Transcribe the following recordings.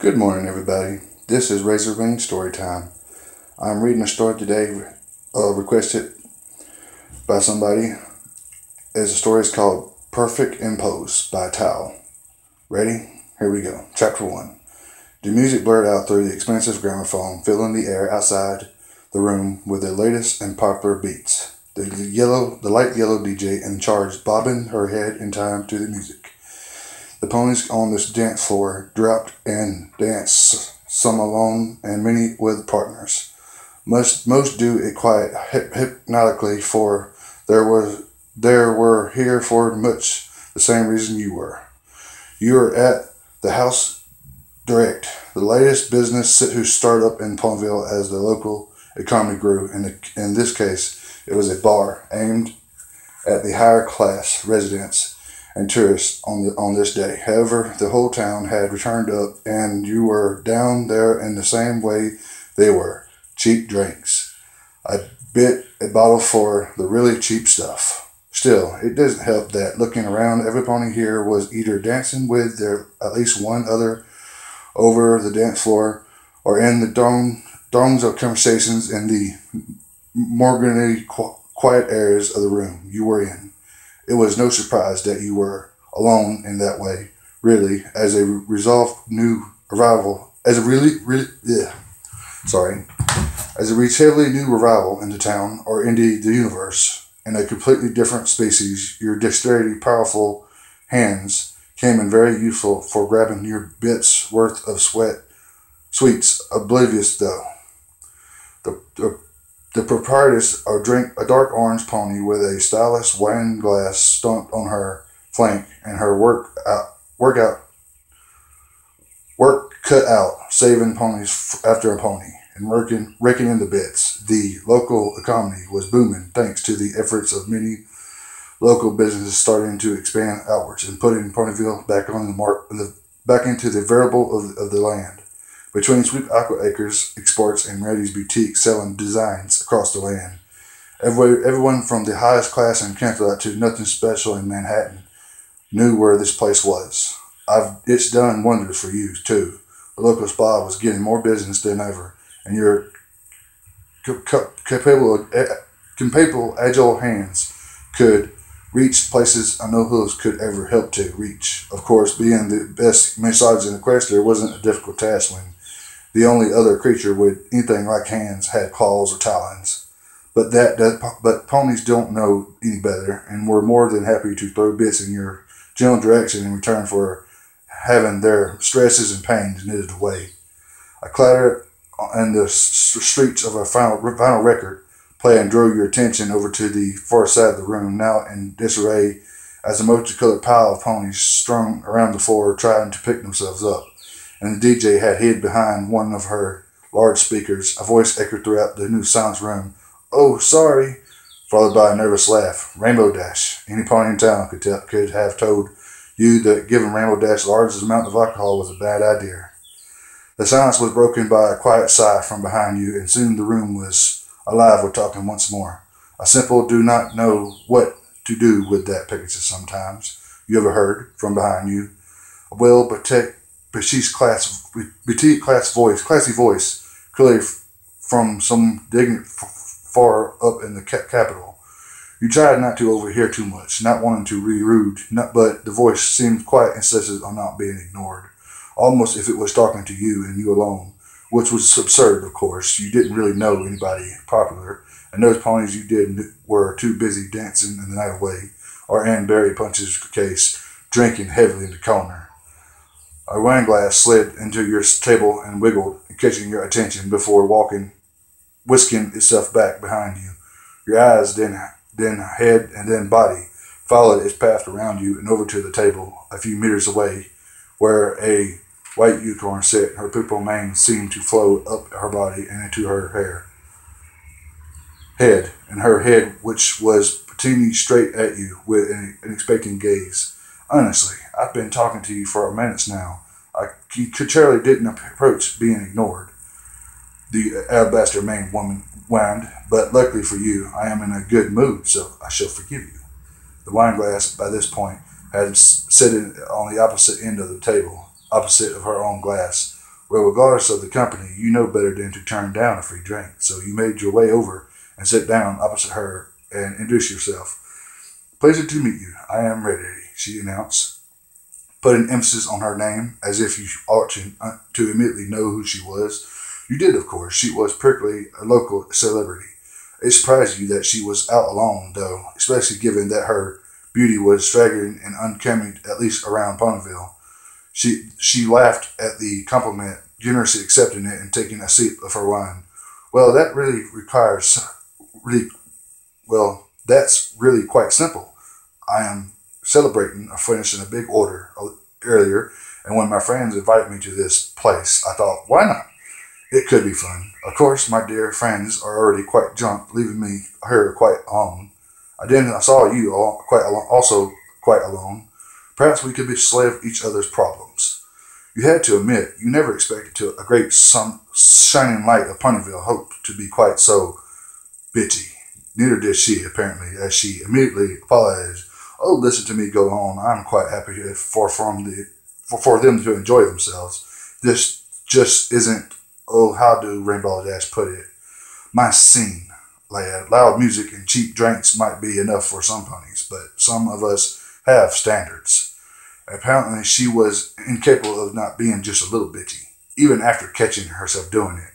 Good morning, everybody. This is Razor Wing Story Time. I'm reading a story today requested by somebody. As the story is called Perfect Impose by Tao. Ready? Here we go. Chapter 1. The music blurred out through the expensive gramophone, filling the air outside the room with the latest and popular beats. The light yellow DJ in charge bobbing her head in time to the music. The ponies on this dance floor dropped and danced, some alone and many with partners. Most do it quite hypnotically, for there were here for much the same reason you were. You were at the House Direct, the latest business who started up in Ponyville as the local economy grew. In this case, it was a bar aimed at the higher class residents and tourists on this day. However, the whole town had returned up, and you were down there in the same way they were. Cheap drinks. I bit a bottle for the really cheap stuff. Still, it doesn't help that looking around, every pony here was either dancing with at least one other over the dance floor, or in the domes of conversations in the morganly quiet areas of the room you were in. It was no surprise that you were alone in that way, really, as a relatively new arrival into town, or indeed the universe, in a completely different species. Your dexterity, powerful hands came in very useful for grabbing your bits worth of sweets, oblivious though. The proprietress drank a dark orange pony with a stylish wine glass stumped on her flank, and her work cut out, saving ponies after a pony and raking in the bits. The local economy was booming thanks to the efforts of many local businesses starting to expand outwards and putting Ponyville back into the variable of the land. Between Sweet Aqua Acres Exports and Reddy's Boutique selling designs across the land, everyone from the highest class in Canada to nothing special in Manhattan knew where this place was. It's done wonders for you, too. The local spa was getting more business than ever, and your capable, agile hands could reach places no hooves could ever help to reach. Of course, being the best massage in Equestria wasn't a difficult task when the only other creature with anything like hands had claws or talons. But ponies don't know any better, and were more than happy to throw bits in your general direction in return for having their stresses and pains knitted away. A clatter in the streets of a final record playing drew your attention over to the far side of the room, now in disarray as a multicolored pile of ponies strung around the floor trying to pick themselves up. And the DJ had hid behind one of her large speakers. A voice echoed throughout the new silence room. "Oh, sorry," followed by a nervous laugh. Rainbow Dash. Any pony in town could have told you that giving Rainbow Dash the largest amount of alcohol was a bad idea. The silence was broken by a quiet sigh from behind you, and soon the room was alive with talking once more. A simple do not know what to do with that Pegasus sometimes. You ever heard from behind you? Well, Petit's classy voice, clearly from some dignity far up in the capital. You tried not to overhear too much, not wanting to be rude, but the voice seemed quite insistent on not being ignored, almost if it was talking to you and you alone, which was absurd, of course. You didn't really know anybody popular, and those ponies you did were too busy dancing in the night away, or in Barry Punch's case, drinking heavily in the corner. A wine glass slid into your table and wiggled, catching your attention before whisking itself back behind you. Your eyes, then head, and then body, followed its path around you and over to the table a few meters away, where a white unicorn sat. Her purple mane seemed to flow up her body and into her head, which was pointing straight at you with an expecting gaze. "Honestly, I've been talking to you for minutes now. I clearly didn't approach being ignored," the alabaster maned woman whined, "but luckily for you, I am in a good mood, so I shall forgive you." The wine glass, by this point, had set on the opposite end of the table, opposite of her own glass, Well, regardless of the company, you know better than to turn down a free drink. So you made your way over and sat down opposite her and introduced yourself. Pleasure to meet you. I am ready, she announced, putting emphasis on her name as if you ought to immediately know who she was. You did, of course. She was prickly, a local celebrity. It surprised you that she was out alone, though, especially given that her beauty was staggering and uncanny, at least around Ponyville. She laughed at the compliment, generously accepting it and taking a sip of her wine. Well, that's really quite simple. I am celebrating finishing a big order earlier, and when my friends invited me to this place, I thought, why not? It could be fun. Of course, my dear friends are already quite drunk, leaving me here quite alone. I saw you also quite alone. Perhaps we could be slave each other's problems. You had to admit, you never expected a great shining light of Ponyville hoped to be quite so bitchy. Neither did she, apparently, as she immediately apologized. Oh, listen to me go on. I'm quite happy for them to enjoy themselves. This just isn't, oh, how do Rainbow Dash put it? My scene, lad. Loud music and cheap drinks might be enough for some ponies, but some of us have standards. Apparently, she was incapable of not being just a little bitchy, even after catching herself doing it.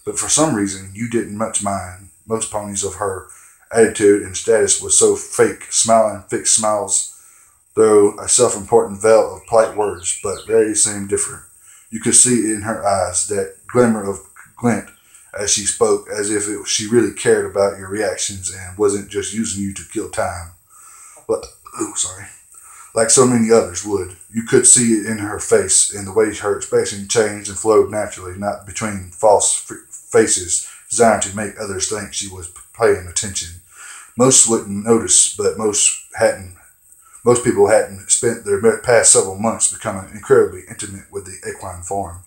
But for some reason, you didn't much mind. Most ponies of her attitude and status was so fake, smiling fixed smiles through a self-important veil of polite words, but Rarity seemed different. You could see in her eyes that glimmer of glint as she spoke, as if she really cared about your reactions and wasn't just using you to kill time. But, like so many others would. You could see it in her face, in the way her expression changed and flowed naturally, not between false faces designed to make others think she was paying attention. Most wouldn't notice, but most people hadn't spent their past several months becoming incredibly intimate with the equine form.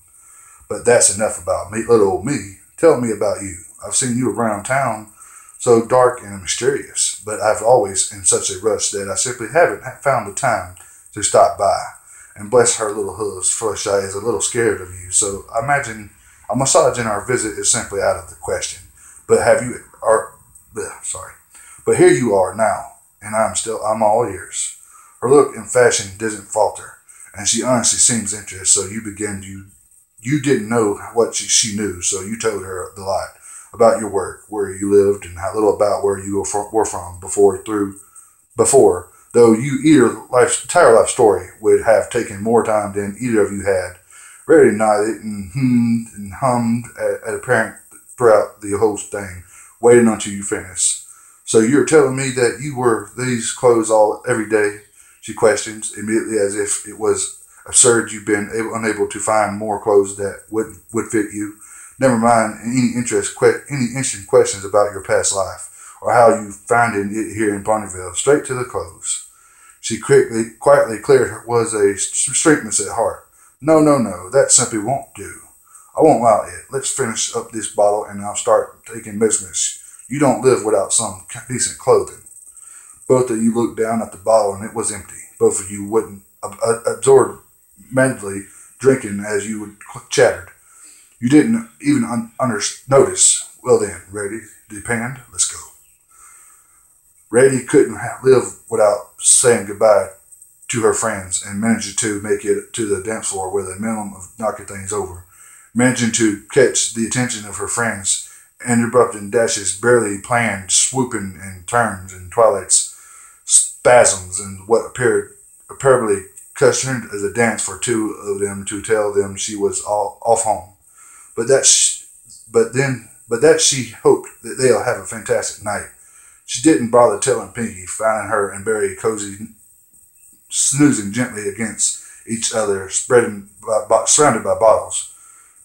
But that's enough about me, little old me. Tell me about you. I've seen you around town, so dark and mysterious, but I've always in such a rush that I simply haven't found the time to stop by. And bless her little hooves, Fluttershy is a little scared of you, so I imagine a massage in our visit is simply out of the question. But But here you are now, and I'm all ears. Her look and fashion doesn't falter, and she honestly seems interested, so you didn't know what she knew, so you told her the lot about your work, where you lived, and how little about where you were from before, though your entire life story would have taken more time than either of you had. Rarity nodded and hummed at a parent throughout the whole thing, waiting until you finished. So you're telling me that you wear these clothes every day? She questions, immediately as if it was absurd you've been unable to find more clothes that would fit you. Never mind any interesting questions about your past life or how you found it here in Ponyville. Straight to the clothes. She quietly cleared was a straightness at heart. No, that simply won't do. I won't allow it. Let's finish up this bottle and I'll start taking measurements. You don't live without some decent clothing. Both of you looked down at the bottle and it was empty. Both of you wouldn't absorb mentally drinking as you chattered. You didn't even notice. Well then, ready? Depend? Let's go. Rarity couldn't live without saying goodbye to her friends and managing to make it to the dance floor with a minimum of knocking things over. Managing to catch the attention of her friends and interrupting Dash's barely planned swooping and turns and Twilight's spasms and what apparently customed as a dance for two of them to tell them she was off home. But that she hoped that they'll have a fantastic night. She didn't bother telling Pinkie, finding her and Barry cozy, snoozing gently against each other, surrounded by bottles.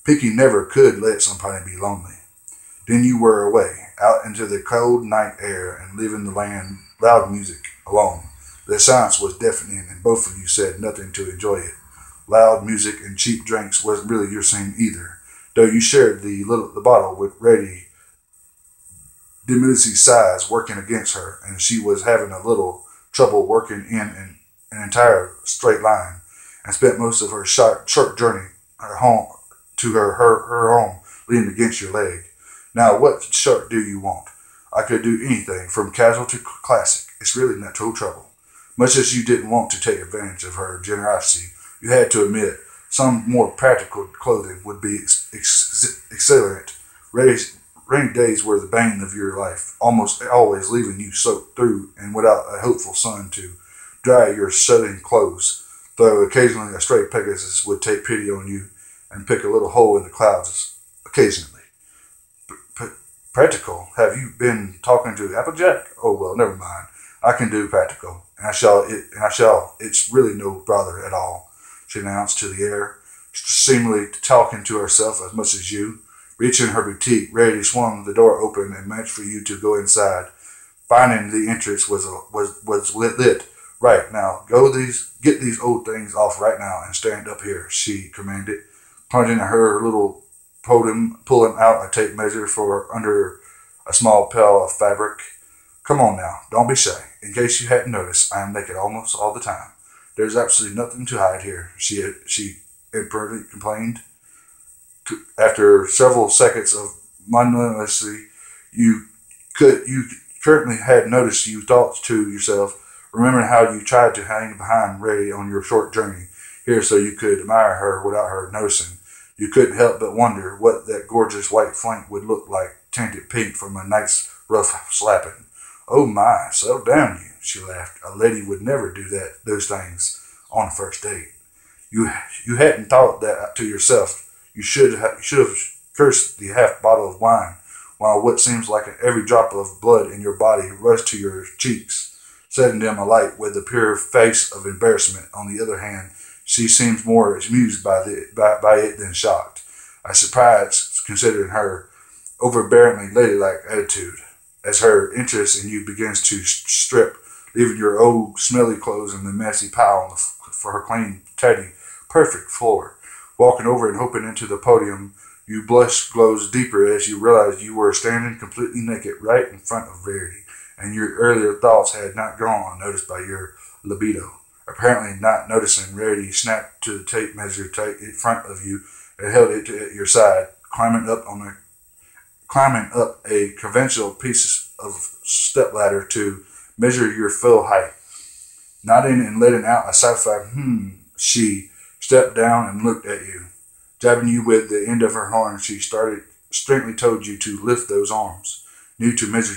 Pinkie never could let somebody be lonely. Then you were away, out into the cold night air and leaving the land, loud music, alone. The silence was deafening and both of you said nothing to enjoy it. Loud music and cheap drinks wasn't really your scene either, though you shared the bottle with Rarity, diminutive size working against her, and she was having a little trouble working in an entire straight line, and spent most of her short journey home to her arm leaning against your leg. Now, what shirt do you want? I could do anything from casual to classic. It's really not no trouble. Much as you didn't want to take advantage of her generosity, you had to admit some more practical clothing would be excellent. Rainy days were the bane of your life, almost always leaving you soaked through and without a hopeful sun to dry your soaking clothes, though occasionally a stray Pegasus would take pity on you and pick a little hole in the clouds occasionally. Practical? Have you been talking to Applejack? Oh, well, never mind. I can do practical, and I shall. It's really no bother at all, she announced to the air, seemingly talking to herself as much as you. Reaching her boutique, Rarity swung the door open and managed for you to go inside. Finding the entrance was lit. Right, now, get these old things off right now and stand up here, she commanded, pointing at her little podium, pulling out a tape measure for under a small pail of fabric. Come on now, don't be shy. In case you hadn't noticed, I am naked almost all the time. There's absolutely nothing to hide here, she impertinently complained. After several seconds of mindlessly, you currently had noticed, you thought to yourself, remembering how you tried to hang behind Ray on your short journey here so you could admire her without her noticing. You couldn't help but wonder what that gorgeous white flank would look like, tinted pink from a night's rough slapping. Oh my, settle down you, she laughed. A lady would never do those things on a first date. You hadn't thought that to yourself. You should have cursed the half bottle of wine, while what seems like every drop of blood in your body rushed to your cheeks, setting them alight with a pure face of embarrassment. On the other hand, she seems more amused by it than shocked. A surprise, considering her overbearingly ladylike attitude, as her interest in you begins to strip, leaving your old smelly clothes in the messy pile for her clean, tidy, perfect floor. Walking over and hoping into the podium, your blush glows deeper as you realize you were standing completely naked right in front of Rarity, and your earlier thoughts had not gone unnoticed by your libido. Apparently not noticing, Rarity snapped to the tape measure tight in front of you and held it at your side, climbing up a conventional piece of stepladder to measure your full height. Nodding and letting out a satisfied she stepped down and looked at you. Jabbing you with the end of her horn, she strictly told you to lift those arms, knew to measure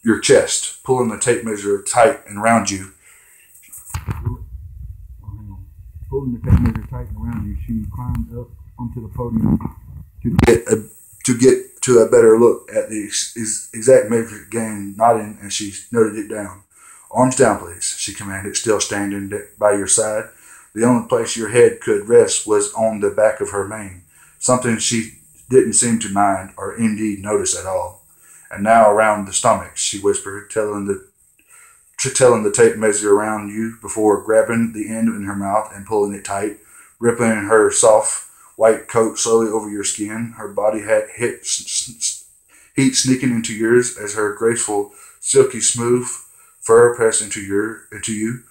your chest, pulling the tape measure tight and around you. Pulling the tape measure tight and around you, she climbed up onto the podium to get to a better look at the exact measure again. Nodding, and she noted it down. Arms down, please, she commanded, still standing by your side. The only place your head could rest was on the back of her mane, something she didn't seem to mind or indeed notice at all. And now around the stomach, she whispered, telling the tape measure around you before grabbing the end in her mouth and pulling it tight, rippling her soft white coat slowly over your skin. Her body had heat sneaking into yours as her graceful, silky smooth fur pressed into you.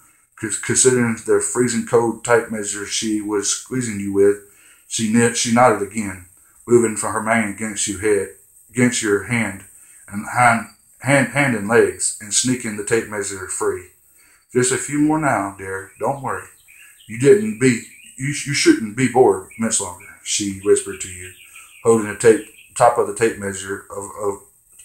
Considering the freezing cold tape measure she was squeezing you with, she nodded again, moving from her mane against your hand and legs, and sneaking the tape measure free. Just a few more now, dear. Don't worry. You shouldn't be bored much longer, she whispered to you, holding the top of the tape measure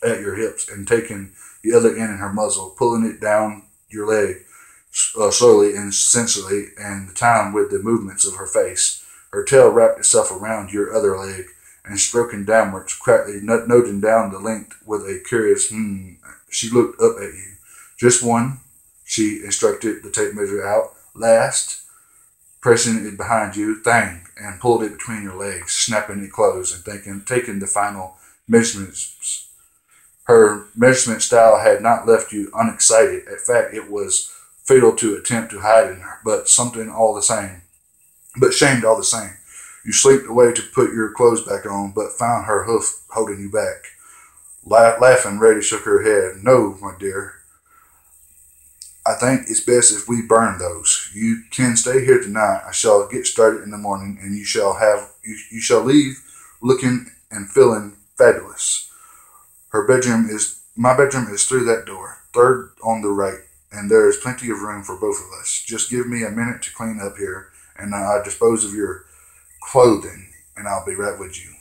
at your hips and taking the other end in her muzzle, pulling it down your leg slowly and sensually, and the time with the movements of her face. Her tail wrapped itself around your other leg and stroking downwards, quietly noting down the length with a curious She looked up at you. Just one, she instructed, the tape measure out. Last, pressing it behind you, thang, and pulled it between your legs, snapping it closed and taking the final measurements. Her measurement style had not left you unexcited. In fact, it was fatal to attempt to hide in her, but shamed all the same. You slipped away to put your clothes back on, but found her hoof holding you back. Laughing, Rarity shook her head. No, my dear. I think it's best if we burn those. You can stay here tonight. I shall get started in the morning, and you shall leave looking and feeling fabulous. My bedroom is through that door, third on the right, and there is plenty of room for both of us. Just give me a minute to clean up here, and I'll dispose of your clothing, and I'll be right with you.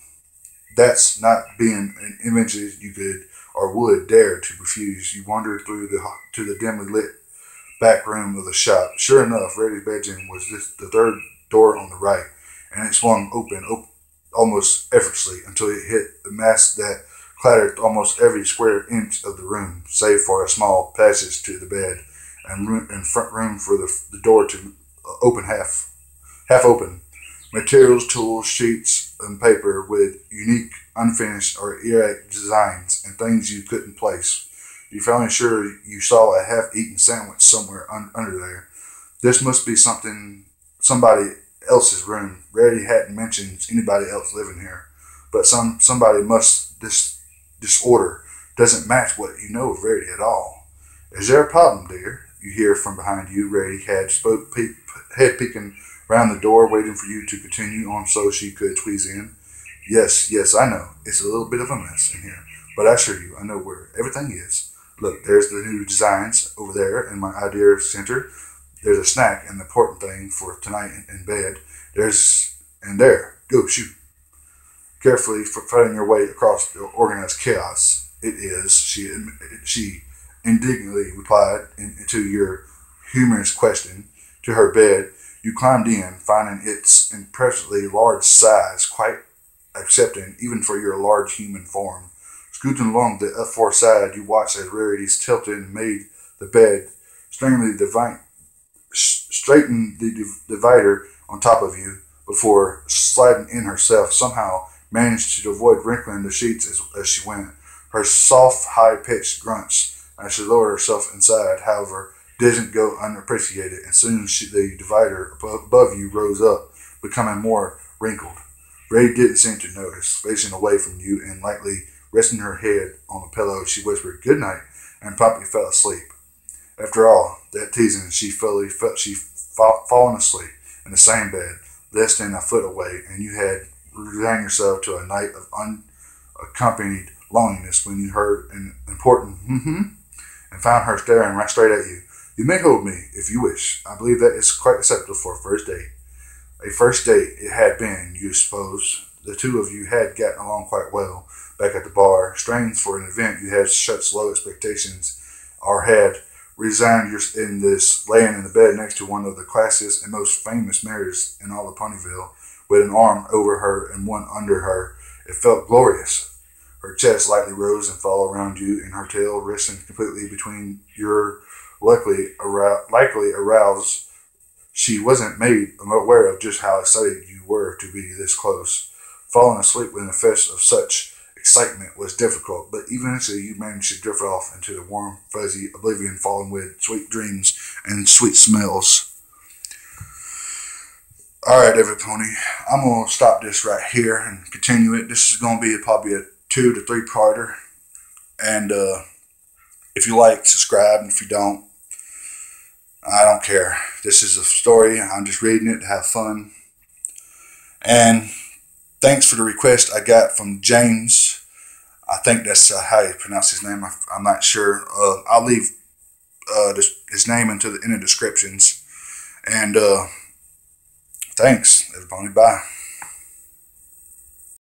That's not being an image you could or would dare to refuse. You wandered through to the dimly lit back room of the shop. Sure enough, Reddy's bedroom was the third door on the right, and it swung open almost effortlessly until it hit the mast that clattered almost every square inch of the room, save for a small passage to the bed and front room for the door to open half open. Materials, tools, sheets, and paper with unique, unfinished, or erratic designs and things you couldn't place. You finally sure you saw a half-eaten sandwich somewhere under there. This must be somebody else's room. Reddy hadn't mentioned anybody else living here, but somebody must. This disorder doesn't match what you know of Reddy at all. Is there a problem, dear? You hear from behind you. Reddy had head peeking round the door, waiting for you to continue on so she could squeeze in. Yes, I know. It's a little bit of a mess in here, but I assure you, I know where everything is. Look, there's the new designs over there in my idea center. There's a snack and the important thing for tonight in bed. There. Go, shoot. Carefully fighting your way across the organized chaos. It is, she indignantly replied to your humorous question, to her bed. You climbed in, finding its impressively large size quite accepting even for your large human form. Scooting along the aforeside, you watched as Rarities tilted and made the bed, straightened the divider on top of you before sliding in herself, somehow managed to avoid wrinkling the sheets as she went. Her soft, high-pitched grunts as she lowered herself inside, however, didn't go unappreciated, and soon the divider above you rose up, becoming more wrinkled. Ray didn't seem to notice. Facing away from you and lightly resting her head on the pillow, she whispered "good night" and promptly fell asleep. After all that teasing, she fallen asleep in the same bed, less than a foot away, and you had resigned yourself to a night of unaccompanied loneliness when you heard an important and found her staring right straight at you. You may hold me if you wish. I believe that is quite acceptable for a first date. A first date it had been, you suppose. The two of you had gotten along quite well back at the bar. Strange for an event you had such low expectations, or had resigned in this, laying in the bed next to one of the classiest and most famous mares in all of Ponyville, with an arm over her and one under her. It felt glorious. Her chest lightly rose and fell around you, and her tail resting completely between your likely aroused. She wasn't made aware of just how excited you were to be this close. Falling asleep in the face of such excitement was difficult, but eventually you managed to drift off into the warm, fuzzy oblivion, falling with sweet dreams and sweet smells. Alright, everybody, I'm going to stop this right here and continue it. This is going to be probably a 2 to 3 parter. And if you like, subscribe. And if you don't, I don't care. This is a story. I'm just reading it to have fun. And thanks for the request I got from James. I think that's how you pronounce his name. I'm not sure. I'll leave his name in the descriptions. And thanks, everybody. Bye.